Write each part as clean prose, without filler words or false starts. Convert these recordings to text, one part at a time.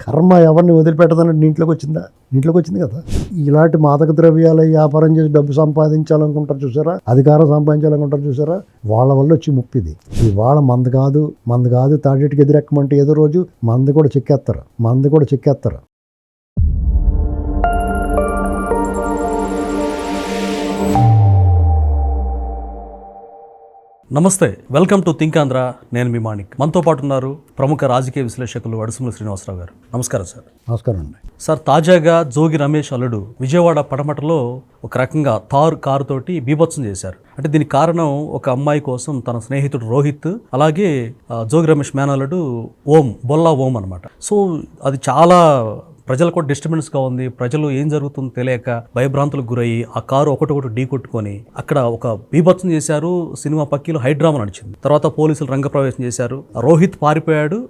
కర్మ ఎవరిని వదిలిపెట్టదన్నట్టు ఇంట్లోకి వచ్చింది కదా. ఇలాంటి మాదక ద్రవ్యాల వ్యాపారం చేసి డబ్బు సంపాదించాలనుకుంటారు చూసారా, అధికారం సంపాదించాలనుకుంటారు చూసారా, వాళ్ళ వల్ల వచ్చి ముప్పిది. ఇవాళ మంది కాదు తాడేటికి ఎదురెక్కమంటే ఏదో రోజు మంది కూడా చెక్కేస్తారు. నమస్తే, వెల్కమ్ టు థింక్ ఆంధ్ర. నేను మీ మాణిక్. మనతో పాటు ఉన్నారు ప్రముఖ రాజకీయ విశ్లేషకులు అడుసుముల శ్రీనివాసరావు గారు. నమస్కారం సార్. నమస్కారం అండి. సార్, తాజాగా జోగి రమేష్ అల్లుడు విజయవాడ పడమటలో ఒక రకంగా తారు కారుతోటి బీభత్సం చేశారు. అంటే దీనికి కారణం ఒక అమ్మాయి కోసం తన స్నేహితుడు రోహిత్, అలాగే జోగి రమేష్ మేనల్లుడు బొల్లా ఓం అనమాట. సో అది చాలా ప్రజలకు కూడా డిస్టర్బెన్స్గా ఉంది. ప్రజలు ఏం జరుగుతుందో తెలియక భయభ్రాంతులకు గురయ్యి ఆ కారు ఒకటి ఢీ కొట్టుకొని అక్కడ ఒక బీభత్సం చేశారు. సినిమా పక్కీలో హైడ్రామా నడిచింది. తర్వాత పోలీసులు రంగప్రవేశం చేశారు. రోహిత్ పారిపోయాడు,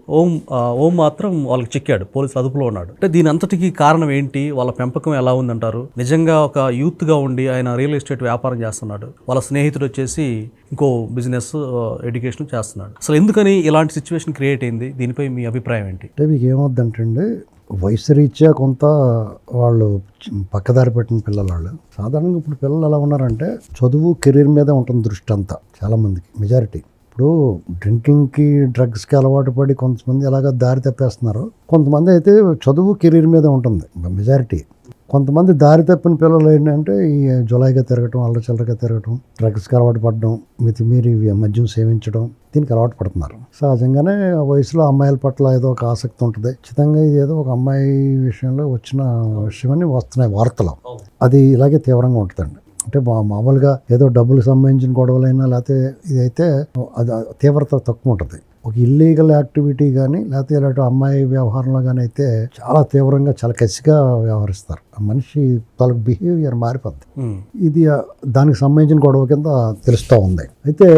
ఓం మాత్రం వాళ్ళకి చిక్కాడు, పోలీసులు అదుపులో ఉన్నాడు. అంటే దీని అంతటికి కారణం ఏంటి? వాళ్ళ పెంపకం ఎలా ఉందంటారు? నిజంగా ఒక యూత్గా ఉండి ఆయన రియల్ ఎస్టేట్ వ్యాపారం చేస్తున్నాడు, వాళ్ళ స్నేహితుడు వచ్చేసి ఇంకో బిజినెస్ ఎడ్యుకేషన్ చేస్తున్నాడు. అసలు ఎందుకని ఇలాంటి సిచ్యువేషన్ క్రియేట్ అయింది? దీనిపై మీ అభిప్రాయం ఏంటి? అంటే మీకు ఏమవుద్దంటే, వయసు రీత్యా కొంత వాళ్ళు పక్కదారి పెట్టిన పిల్లలు సాధారణంగా ఇప్పుడు పిల్లలు ఎలా ఉన్నారంటే చదువు కెరీర్ మీద ఉంటుంది దృష్టి అంతా చాలామందికి, మెజారిటీ. ఇప్పుడు డ్రింకింగ్కి డ్రగ్స్కి అలవాటు పడి కొంతమంది ఎలాగ దారి తప్పేస్తున్నారు. కొంతమంది అయితే చదువు కెరీర్ మీద ఉంటుంది మెజారిటీ. కొంతమంది దారి తప్పిన పిల్లలు ఏంటంటే ఈ జులాయిగా తిరగటం, అల్లచిల్లరగా తిరగటం, డ్రగ్స్కి అలవాటు పడడం, మితిమీరి మద్యం సేవించడం, దీనికి అలవాటు పడుతున్నారు. సహజంగానే ఆ వయసులో అమ్మాయిల పట్ల ఏదో ఒక ఆసక్తి ఉంటుంది. ఖచ్చితంగా ఇది ఏదో ఒక అమ్మాయి విషయంలో వచ్చిన విషయమని వస్తున్నాయి వార్తలు. అది ఇలాగే తీవ్రంగా ఉంటుందండి. అంటే మామూలుగా ఏదో డబ్బులకు సంబంధించిన గొడవలైనా లేకపోతే ఇదైతే అది తీవ్రత తక్కువ ఉంటుంది. ఒక ఇల్లీగల్ యాక్టివిటీ కానీ లేకపోతే ఇలాంటి అమ్మాయి వ్యవహారంలో కానీ అయితే చాలా తీవ్రంగా చాలా కసిగా వ్యవహరిస్తారు. ఆ మనిషి వాళ్ళకి బిహేవియర్ మారిపోద్ది. ఇది దానికి సంబంధించిన గొడవ కింద తెలుస్తూ ఉంది. అయితే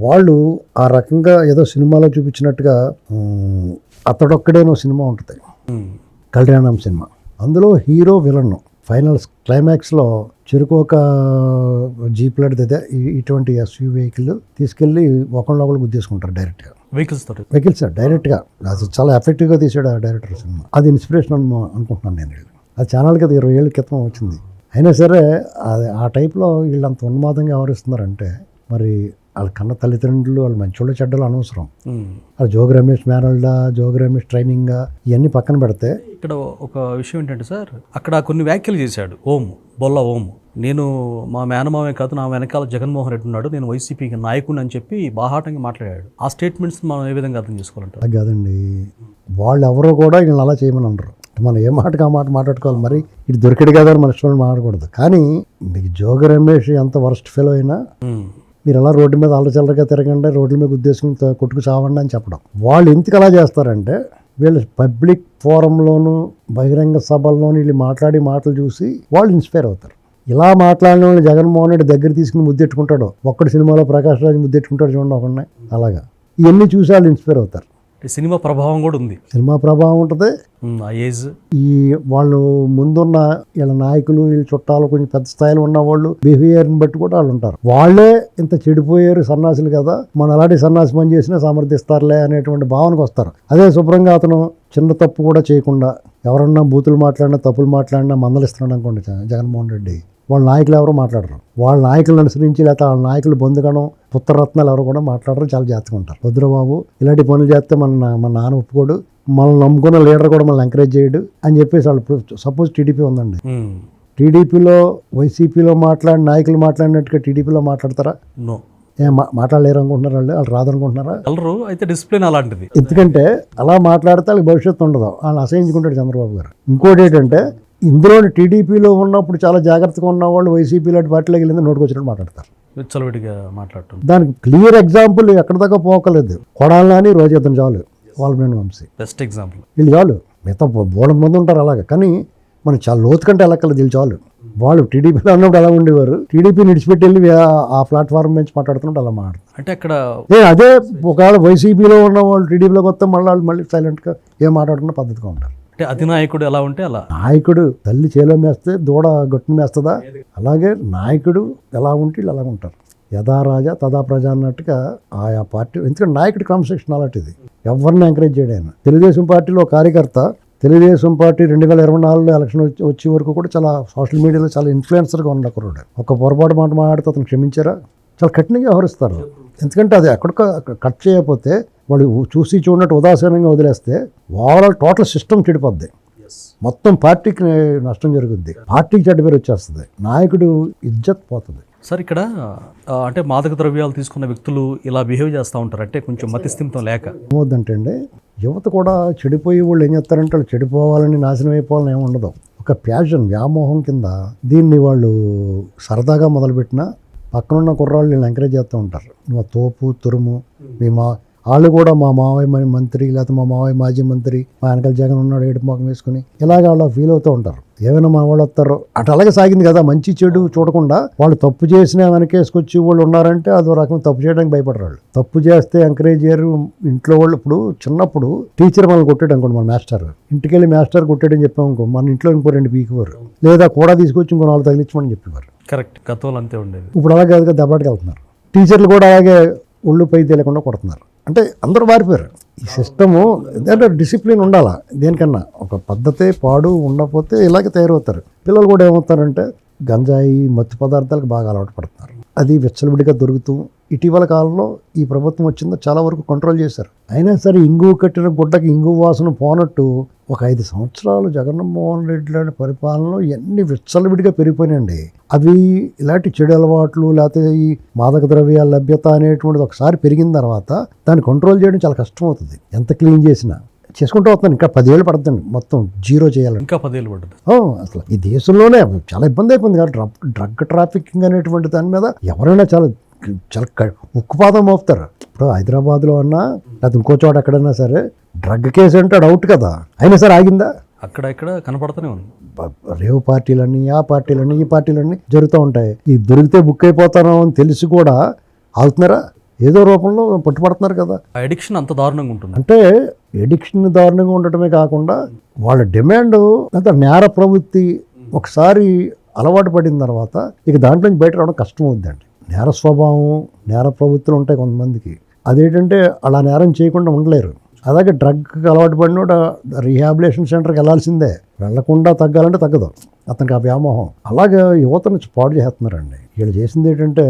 వాళ్ళు ఆ రకంగా ఏదో సినిమాలో చూపించినట్టుగా అతడొక్కడేనో సినిమా ఉంటుంది, కళ్యాణం సినిమా. అందులో హీరో విలన్ ఫైనల్ క్లైమాక్స్లో చెరుకోక జీప్ లాంటిదే ఇటువంటి ఎస్యూ వెహికల్ తీసుకెళ్ళి ఒకళ్ళొకళ్ళు గుద్దేసుకుంటారు డైరెక్ట్గా. వెహికల్స్ డైరెక్ట్గా. అది చాలా ఎఫెక్టివ్గా తీసాడు ఆ డైరెక్టర్ సినిమా. అది ఇన్స్పిరేషన్ అనుకుంటున్నాను నేను. అది ఛానల్ కదా 20 ఏళ్ళ క్రితం వచ్చింది. అయినా సరే అది ఆ టైప్లో వీళ్ళు అంత ఉన్మాదంగా వ్యవహరిస్తున్నారంటే మరి వాళ్ళ కన్న తల్లిదండ్రులు వాళ్ళు మంచోళ్ళు చెడ్డలు అనవసరం. అది జోగి రమేష్ మేనల్డా, జోగి రమేష్ ట్రైనింగ్ ఇవన్నీ పక్కన పెడితే ఇక్కడ ఒక విషయం ఏంటంటే సార్, అక్కడ కొన్ని వ్యాఖ్యలు చేశాడు బొల్లా ఓం. నేను మా మేనమామే కాదు, నా వెనకాల జగన్మోహన్ రెడ్డి ఉన్నాడు, నేను వైసీపీకి నాయకుడిని అని చెప్పి బాహాటంగా మాట్లాడాడు. ఆ స్టేట్మెంట్స్ మనం ఏ విధంగా అర్థం చేసుకోవాలంటే? అది కాదండి, వాళ్ళు ఎవరో కూడా వీళ్ళని అలా చేయమని అనరు. మనం ఏ మాటకి ఆ మాట మాట్లాడుకోవాలి. మరి ఇది దొరికిడు కదా అని మన ఇష్టం మాట్లాడకూడదు. కానీ మీకు జోగి రమేష్ ఎంత వరస్ట్ ఫెలో అయినా మీరు అలా రోడ్డు మీద అల్లచల్లరగా తిరగండి, రోడ్ల మీద ఉద్దేశం కొట్టుకు చావండి అని చెప్పడం. వాళ్ళు ఎందుకు అలా చేస్తారంటే వీళ్ళు పబ్లిక్ ఫోరంలోను బహిరంగ సభల్లోనూ వీళ్ళు మాట్లాడి మాటలు చూసి వాళ్ళు ఇన్స్పైర్ అవుతారు. ఇలా మాట్లాడిన వాళ్ళు జగన్మోహన్ రెడ్డి దగ్గర తీసుకుని ముద్దెట్టుకుంటాడు. ఒక్కటి సినిమాలో ప్రకాష్ రాజ్ ముద్దెట్టుకుంటాడు చూడండి ఒకడిని, అలాగా ఇవన్నీ చూసి వాళ్ళు ఇన్స్పైర్ అవుతారు. సినిమా ప్రభావం కూడా ఉంది. సినిమా ప్రభావం ఉంటుంది. ఈ వాళ్ళు ముందున్న వీళ్ళ నాయకులు, వీళ్ళ చుట్టాలు కొంచెం పెద్ద స్థాయిలో ఉన్న వాళ్ళు బిహేవియర్ని బట్టి కూడా వాళ్ళు ఉంటారు. వాళ్ళే ఇంత చెడిపోయారు సన్నాసులు కదా, మనం అలాంటి సన్నాసి పని చేసినా సమర్థిస్తారులే అనేటువంటి భావనకు వస్తారు. అదే శుభ్రంగా అతను చిన్న తప్పు కూడా చేయకుండా ఎవరన్నా బూతులు మాట్లాడినా తప్పులు మాట్లాడినా మందలిస్తున్నాడు అనుకోండి జగన్మోహన్ రెడ్డి, వాళ్ళ నాయకులు ఎవరు మాట్లాడరు. వాళ్ళ నాయకులను అనుసరించి లేకపోతే వాళ్ళ నాయకులు బొందుగడం పుత్రరత్నాలు ఎవరు కూడా మాట్లాడరు, చాలా జాగ్రత్తగా ఉంటారు. వద్దురాబాబు ఇలాంటి పనులు చేస్తే మన నాన్న ఒప్పుకోడు, మనల్ని నమ్ముకున్న లీడర్ కూడా మనల్ని ఎంకరేజ్ చేయడు అని చెప్పేసి వాళ్ళు. సపోజ్ టీడీపీ ఉందండి, టీడీపీలో వైసీపీలో నాయకులు మాట్లాడినట్టుగా టీడీపీలో మాట్లాడతారా? మాట్లాడలేరు అనుకుంటున్నారు వాళ్ళు రాదనుకుంటున్నారా? అయితే డిసిప్లిన్ అలాంటిది. ఎందుకంటే అలా మాట్లాడితే వాళ్ళకి భవిష్యత్తు ఉండదు, వాళ్ళని అసహించుకుంటాడు చంద్రబాబు గారు. ఇంకోటి ఏంటంటే ఇందులో టీడీపీలో ఉన్నప్పుడు చాలా జాగ్రత్తగా ఉన్న వాళ్ళు వైసీపీ లాంటి పార్టీలోకి వెళ్ళింది నోటుకొచ్చినట్టు మాట్లాడతారు, మాట్లాడటం. దానికి క్లియర్ ఎగ్జాంపుల్ ఎక్కడ దాకా పోకలేదు. కొడాలని రోజు ఇతను చాలు, వాళ్ళ వంశీ బెస్ట్ ఎగ్జాంపుల్. వీళ్ళు చాలు, మిగతా బోడం మంది ఉంటారు అలాగా. కానీ మనం చాలా లోతు కంటే వెళ్ళక్కర్లేదు, వీళ్ళు చాలు. వాళ్ళు టీడీపీలో ఉన్నప్పుడు అలా ఉండేవారు, టీడీపీని విడిచిపెట్టి వెళ్ళి ఆ ప్లాట్ఫామ్ నుంచి మాట్లాడుతున్నట్టు అలా మాట్లాడుతారు. అంటే అక్కడ అదే ఒకవేళ వైసీపీలో ఉన్న వాళ్ళు టీడీపీలోకి వస్తే మళ్ళీ సైలెంట్గా ఏం మాట్లాడుకున్న పద్ధతిగా ఉంటారు. అంటే అధినాయకుడు ఎలా ఉంటే అలా. నాయకుడు తల్లి చేలో మేస్తే దూడ గట్టును మేస్తుందా, అలాగే నాయకుడు ఎలా ఉంటే వీళ్ళు అలాగ ఉంటారు. యథా రాజా తదా ప్రజ అన్నట్టుగా ఆయా పార్టీ. ఎందుకంటే నాయకుడి క్రమశిక్షణ అలాంటిది, ఎవరిని ఎంకరేజ్ చేయడం. తెలుగుదేశం పార్టీలో కార్యకర్త తెలుగుదేశం పార్టీ 2024 ఎలక్షన్ వచ్చే వరకు కూడా చాలా సోషల్ మీడియాలో చాలా ఇన్ఫ్లుయెన్సర్గా ఉన్న కుర్రాడు. ఒక పొరపాటు మాట మాట్లాడితే అతను క్షమించారా? చాలా కఠినంగా వ్యవహరిస్తారు. ఎందుకంటే అది ఎక్కడికో కట్ చేయకపోతే వాడు చూసి చూడనట్టు ఉదాసీనంగా వదిలేస్తే ఓవరాల్ టోటల్ సిస్టమ్ చెడిపోద్ది. మొత్తం పార్టీకి నష్టం జరుగుద్ది, పార్టీకి చెడ్డ పేరు వచ్చేస్తుంది, నాయకుడు ఇజ్జత్ పోతుంది. సార్ ఇక్కడ అంటే మాదక ద్రవ్యాలు తీసుకున్న వ్యక్తులు ఇలా బిహేవ్ చేస్తూ ఉంటారు, అంటే కొంచెం మతిస్థిమితం లేక. ఏమవుద్దంటే అండి, యువత కూడా చెడిపోయి వాళ్ళు ఏం చేస్తారంటే వాళ్ళు చెడిపోవాలని, నాశనం అయిపోవాలని ఏమి ఉండదు. ఒక ప్యాషన్, వ్యామోహం కింద దీన్ని వాళ్ళు సరదాగా మొదలుపెట్టినా పక్కనున్న కుర్రాళ్ళు వీళ్ళని ఎంకరేజ్ చేస్తూ ఉంటారు. నువ్వు తోపు తురుము, వాళ్ళు కూడా మా మావయ్య మంత్రి, లేకపోతే మా మావయ్య మాజీ మంత్రి, మా వెనకాల జగన్ ఉన్నాడు ఏడుపు మొఖం వేసుకుని, ఇలాగ వాళ్ళు ఫీల్ అవుతూ ఉంటారు. ఏమైనా మా వాళ్ళు వస్తారో అటు అలాగే సాగింది కదా. మంచి చెడు చూడకుండా వాళ్ళు తప్పు చేసినా వెనకేసుకొచ్చి వాళ్ళు ఉన్నారంటే అదో రకం తప్పు చేయడానికి భయపడరు. వాళ్ళు తప్పు చేస్తే ఎంకరేజ్ చేయరు. ఇంట్లో వాళ్ళు ఇప్పుడు చిన్నప్పుడు టీచర్ మనల్ని కొట్టాడు అనుకోండి, మన మాస్టర్ ఇంటికి వెళ్ళి మాస్టర్ కొట్టాడని చెప్పాము అనుకో, మన ఇంట్లో ఇంకో 2 పీకేవారు, లేదా కూడా తీసుకొచ్చి ఇంకో 4 తగిలించమని చెప్పేవారు. కరెక్ట్, గతంలో అంతే ఉండేది. ఇప్పుడు అలాగే కాదుగా, దెబ్బటికి వెళ్తున్నారు. టీచర్లు కూడా అలాగే ఒళ్ళు పై తెలియకుండా కొడుతున్నారు. అంటే అందరూ మారిపోయారు. ఈ సిస్టము అంటే డిసిప్లిన్ ఉండాలా. దేనికన్నా ఒక పద్ధతే పాడు ఉండకపోతే ఇలాగే తయారవుతారు. పిల్లలు కూడా ఏమవుతారంటే గంజాయి, మత్తు పదార్థాలకు బాగా అలవాటు పడుతున్నారు. అది విచ్చలవిడిగా దొరుకుతూ ఇటీవల కాలంలో ఈ ప్రభుత్వం వచ్చిందో చాలా వరకు కంట్రోల్ చేశారు. అయినా సరే ఇంగు కట్టిన గుడ్డకి ఇంగు వాసన పోనట్టు ఒక 5 సంవత్సరాలు జగన్మోహన్ రెడ్డి లాంటి పరిపాలనలో ఎన్ని విచ్చలవిడిగా పెరిగిపోయినాయండి. అవి ఇలాంటి చెడు అలవాట్లు, లేకపోతే ఈ మాదక ద్రవ్యాల లభ్యత అనేటువంటిది ఒకసారి పెరిగిన తర్వాత దాన్ని కంట్రోల్ చేయడం చాలా కష్టం అవుతుంది. ఎంత క్లీన్ చేసినా చేసుకుంటూ వస్తున్నాను. ఇంకా 10 ఏళ్ళు పడుతుంది మొత్తం జీరో చేయాలి. ఇంకా 10 ఏళ్ళు పడుతుంది. అసలు ఈ దేశంలోనే చాలా ఇబ్బంది అయిపోయింది కదా. డ్రగ్ ట్రాఫికింగ్ అనేటువంటి దాని మీద ఎవరైనా చాలా ఉక్కుపాదం మోపుతారు. ఇప్పుడు హైదరాబాద్లో అన్నా లేకపోతే ఇంకో చోట ఎక్కడైనా సరే డ్రగ్ కేసు అంటే డౌట్ కదా, అయినా సరే ఆగిందా? అక్కడ ఇక్కడ కనపడుతూనే ఉంది. రేవు పార్టీలన్నీ, ఆ పార్టీలన్నీ, ఈ పార్టీలన్నీ జరుగుతూ ఉంటాయి. ఈ దొరికితే బుక్ అయిపోతాను అని తెలిసి కూడా ఆగుతున్నారా? ఏదో రూపంలో పట్టుపడుతున్నారు కదా. అడిక్షన్ అంత దారుణంగా ఉంటుంది. అంటే ఎడిక్షన్ దారుణంగా ఉండటమే కాకుండా వాళ్ళ డిమాండ్ అంత నేర ప్రవృత్తి ఒకసారి అలవాటు పడిన తర్వాత ఇక దాంట్లో నుంచి బయట రావడం కష్టం అవుద్దండి. నేర స్వభావం, నేర ప్రవృత్తులు ఉంటాయి కొంతమందికి. అదేంటంటే అలా నేరం చేయకుండా ఉండలేరు. అలాగే డ్రగ్కి అలవాటు పడినోడు రీహాబిలేషన్ సెంటర్కి వెళ్ళాల్సిందే, వెళ్లకుండా తగ్గాలంటే తగ్గదు అతనికి ఆ వ్యామోహం. అలాగే యువతను పాడు చేస్తున్నారండి. వీళ్ళు చేసింది ఏంటంటే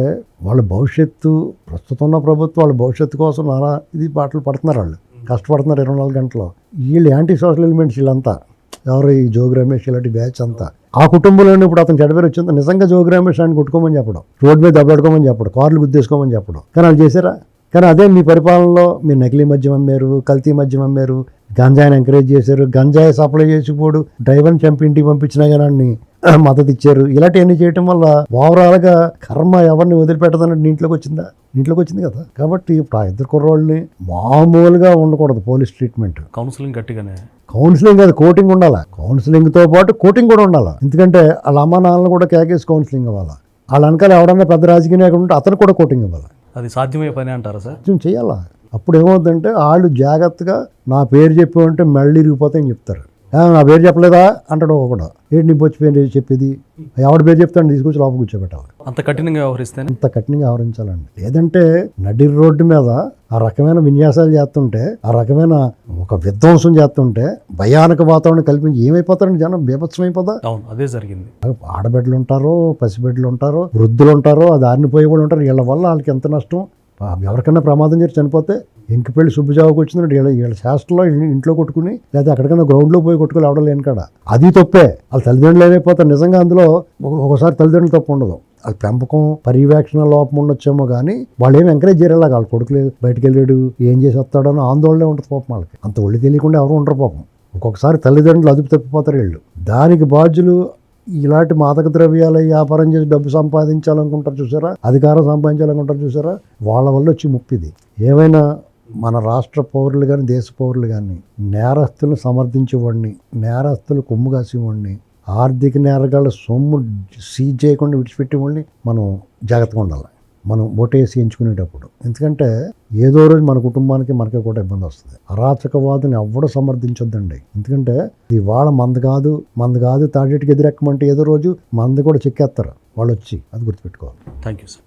వాళ్ళ భవిష్యత్తు, ప్రస్తుతం ఉన్న ప్రభుత్వం వాళ్ళ భవిష్యత్తు కోసం నానా ఇది పాటలు పడుతున్నారు. వాళ్ళు కష్టపడుతున్నారు 24 గంటలు. వీళ్ళు యాంటీ సోషల్ ఎలిమెంట్స్ వీళ్ళంతా, ఎవరు ఈ జోగి రమేష్ ఇలాంటి బ్యాచ్ అంతా. ఆ కుటుంబంలోనే ఇప్పుడు అతను చెడపేరు వచ్చింది. నిజంగా జోగి రమేష్ ఆయన కొట్టుకోమని చెప్పడం, రోడ్డు మీద దెబ్బలాడుకోమని చెప్పడం, కార్లు గుద్దేసుకోమని చెప్పడం, కానీ వాళ్ళు చేశారా? కానీ అదే మీ పరిపాలనలో మీరు నకిలీ మద్యం అమ్మారు, కల్తీ మద్యం అమ్మారు, గంజాయిని ఎంకరేజ్ చేశారు, గంజాయి సప్లై చేసిపోడు, డ్రైవర్ని చంపి ఇంటికి పంపించినా కానీ మద్దతు ఇచ్చారు. ఇలాంటివన్నీ చేయటం వల్ల ఓవరాల్గా కర్మ ఎవరిని వదిలిపెట్టదన్నట్టు ఇంట్లోకి వచ్చింది కదా. కాబట్టి ఇప్పుడు ఆ 2 కుర్రోళ్ళని మామూలుగా ఉండకూడదు. పోలీస్ ట్రీట్మెంట్, కౌన్సిలింగ్ గట్టిగానే, కౌన్సిలింగ్ కాదు కోటింగ్ ఉండాలి. కౌన్సిలింగ్తో పాటు కోటింగ్ కూడా ఉండాలి. ఎందుకంటే వాళ్ళ అమ్మ నాన్నలు కూడా కేకేసి కౌన్సిలింగ్ ఇవ్వాలి. వాళ్ళ వెనకాల ఎవడన్నా పెద్ద రాజకీయ నాయకుడు ఉంటే అతను కూడా కోటింగ్ ఇవ్వాలి. అది సాధ్యమయ్యే పని అంటారా సార్? చేయాలా? అప్పుడు ఏమవుతుందంటే వాళ్ళు జాగ్రత్తగా నా పేరు చెప్పి ఉంటే మళ్ళీ ఇరిగిపోతాయని చెప్తారు. నా పేరు చెప్పలేదా అంటాడు ఒకడు. ఏంటి నీ బొచ్చి పేరు చెప్పేది? ఎవడి పేరు చెప్తాను తీసుకొచ్చి లోపల కూర్చోబెట్టాలి. అంత కఠినంగా వ్యవహరించాలండి. లేదంటే నడి రోడ్డు మీద ఆ రకమైన విన్యాసాలు చేస్తుంటే, ఆ రకమైన ఒక విధ్వంసం చేస్తుంటే భయానక వాతావరణం కల్పించి ఏమైపోతారండి జనం? బీభత్సం అయిపోతా. అవును, అదే జరిగింది. ఆడబిడ్డలు ఉంటారో, పసిబిడ్డలు ఉంటారో, వృద్ధులు ఉంటారో, ఆ దారిని పోయి కూడా ఉంటారు. వీళ్ళ వల్ల వాళ్ళకి ఎంత నష్టం. ఎవరికైనా ప్రమాదం చేసి చనిపోతే ఇంక పెళ్లి శుభజావుకు వచ్చిందంటే వీళ్ళ శాస్త్రంలో ఇంట్లో కొట్టుకుని, లేదా ఎక్కడికైనా గ్రౌండ్లో పోయి కొట్టుకుని అవడం లేని కాడ అది తప్పే. వాళ్ళ తల్లిదండ్రులు ఏమైపోతారు. నిజంగా అందులో ఒకసారి తల్లిదండ్రులు తప్పు ఉండదు, వాళ్ళ పెంపకం పర్యవేక్షణ లోపం ఉండొచ్చేమో కానీ వాళ్ళు ఏమి ఎంకరేజ్ చేయలేక వాళ్ళ కొడుకులు బయటకు వెళ్ళాడు ఏం చేసి వస్తాడని ఆందోళనే ఉంటుంది పాపం వాళ్ళకి. అంత ఒళ్ళు తెలియకుండా ఎవరు ఉండరు పాపం. ఒక్కొక్కసారి తల్లిదండ్రులు అదుపు తప్పిపోతారు వీళ్ళు. దానికి బాధ్యులు ఇలాంటి మాదక ద్రవ్యాల వ్యాపారం చేసి డబ్బు సంపాదించాలనుకుంటారు చూసారా, అధికారం సంపాదించాలనుకుంటారు చూసారా, వాళ్ళ వల్ల వచ్చి ముప్పిది. ఏమైనా మన రాష్ట్ర పౌరులు కానీ దేశ పౌరులు కానీ నేరస్తులను సమర్థించేవాడిని, నేరస్తులు కొమ్ము కాసేవాడిని, ఆర్థిక నేరగాళ్ళ సొమ్ము సీజ్ చేయకుండా విడిచిపెట్టేవాడిని మనం జాగ్రత్తగా ఉండాలి. మనం ఓటేసి ఎంచుకునేటప్పుడు. ఎందుకంటే ఏదో రోజు మన కుటుంబానికి మనకి కూడా ఇబ్బంది వస్తుంది. అరాచకవాదుని ఎవ్వడూ సమర్థించొద్దండి. ఎందుకంటే ఇది వాళ్ళ మంద కాదు తాడేటికి ఎదురెక్కమంటే ఏదో రోజు మంది కూడా చెక్కేస్తారు వాళ్ళు వచ్చి. అది గుర్తుపెట్టుకోవాలి. Thank you sir.